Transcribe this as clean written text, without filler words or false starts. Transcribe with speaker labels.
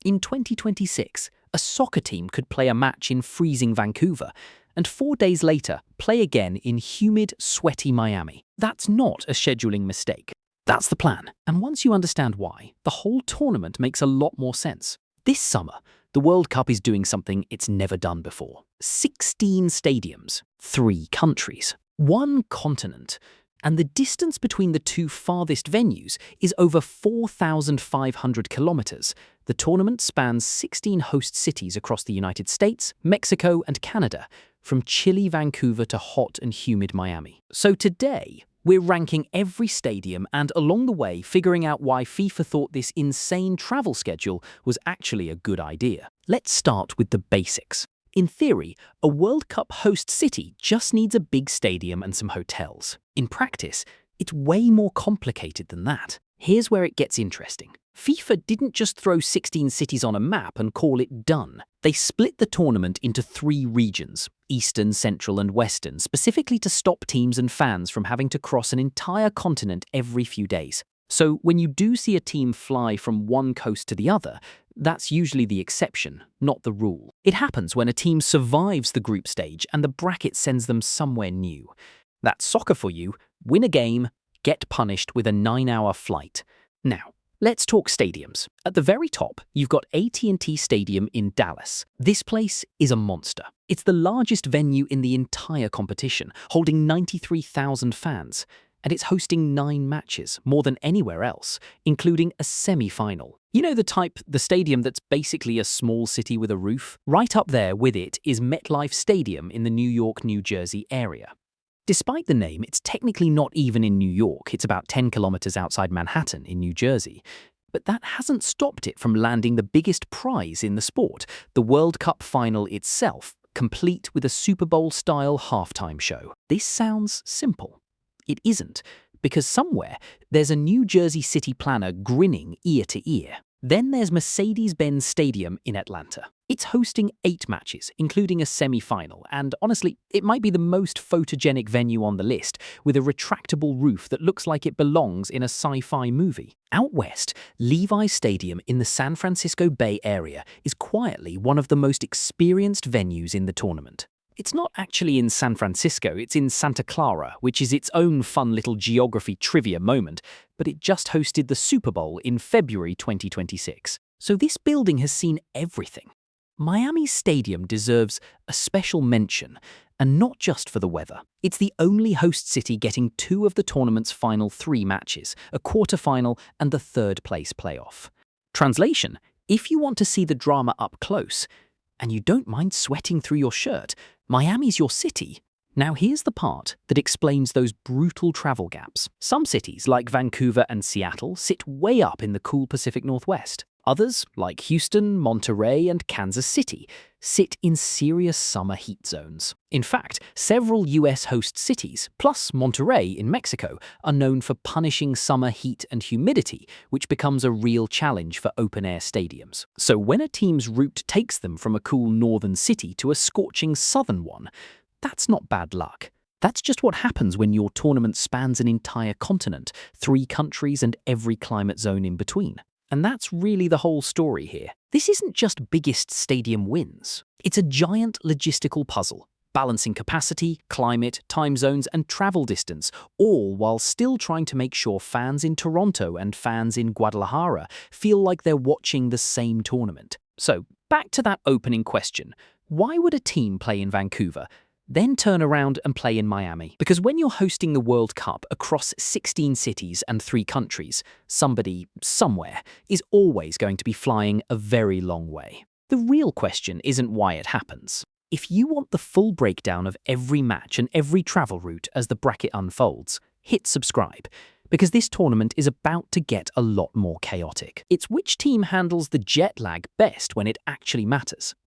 Speaker 1: In 2026, a soccer team could play a match in freezing Vancouver and 4 days later play again in humid, sweaty Miami. That's not a scheduling mistake. That's the plan. And once you understand why, the whole tournament makes a lot more sense. This summer, the World Cup is doing something it's never done before. 16 stadiums, 3 countries, 1 continent, and the distance between the 2 farthest venues is over 4,500 kilometers. The tournament spans 16 host cities across the United States, Mexico, and Canada, from chilly Vancouver to hot and humid Miami. So today, we're ranking every stadium and along the way figuring out why FIFA thought this insane travel schedule was actually a good idea. Let's start with the basics. In theory, a World Cup host city just needs a big stadium and some hotels. In practice, it's way more complicated than that. Here's where it gets interesting. FIFA didn't just throw 16 cities on a map and call it done. They split the tournament into 3 regions, Eastern, Central, and Western, specifically to stop teams and fans from having to cross an entire continent every few days. So when you do see a team fly from one coast to the other, that's usually the exception, not the rule. It happens when a team survives the group stage and the bracket sends them somewhere new. That's soccer for you. Win a game, get punished with a 9-hour flight. Now, let's talk stadiums. At the very top, you've got AT&T Stadium in Dallas. This place is a monster. It's the largest venue in the entire competition, holding 93,000 fans. And it's hosting 9 matches, more than anywhere else, including a semi-final. You know the stadium that's basically a small city with a roof? Right up there with it is MetLife Stadium in the New York, New Jersey area. Despite the name, it's technically not even in New York. It's about 10 kilometers outside Manhattan in New Jersey. But that hasn't stopped it from landing the biggest prize in the sport, the World Cup final itself, complete with a Super Bowl-style halftime show. This sounds simple. It isn't, because somewhere there's a New Jersey city planner grinning ear to ear. Then there's Mercedes-Benz Stadium in Atlanta. It's hosting 8 matches, including a semi-final, and honestly, it might be the most photogenic venue on the list, with a retractable roof that looks like it belongs in a sci-fi movie. Out west, Levi Stadium in the San Francisco Bay Area is quietly one of the most experienced venues in the tournament. It's not actually in San Francisco, it's in Santa Clara, which is its own fun little geography trivia moment, but it just hosted the Super Bowl in February 2026. So this building has seen everything. Miami Stadium deserves a special mention, and not just for the weather. It's the only host city getting 2 of the tournament's final 3 matches, a quarterfinal and the 3rd place playoff. Translation: if you want to see the drama up close, and you don't mind sweating through your shirt, Miami's your city. Now here's the part that explains those brutal travel gaps. Some cities, like Vancouver and Seattle, sit way up in the cool Pacific Northwest. Others, like Houston, Monterey, and Kansas City, sit in serious summer heat zones. In fact, several US host cities, plus Monterey in Mexico, are known for punishing summer heat and humidity, which becomes a real challenge for open-air stadiums. So when a team's route takes them from a cool northern city to a scorching southern one, that's not bad luck. That's just what happens when your tournament spans an entire continent, 3 countries, and every climate zone in between. And that's really the whole story here. This isn't just biggest stadium wins. It's a giant logistical puzzle, balancing capacity, climate, time zones, and travel distance, all while still trying to make sure fans in Toronto and fans in Guadalajara feel like they're watching the same tournament. So, back to that opening question. Why would a team play in Vancouver, then turn around and play in Miami? Because when you're hosting the World Cup across 16 cities and 3 countries, somebody, somewhere, is always going to be flying a very long way. The real question isn't why it happens. If you want the full breakdown of every match and every travel route as the bracket unfolds, hit subscribe, because this tournament is about to get a lot more chaotic. It's which team handles the jet lag best when it actually matters.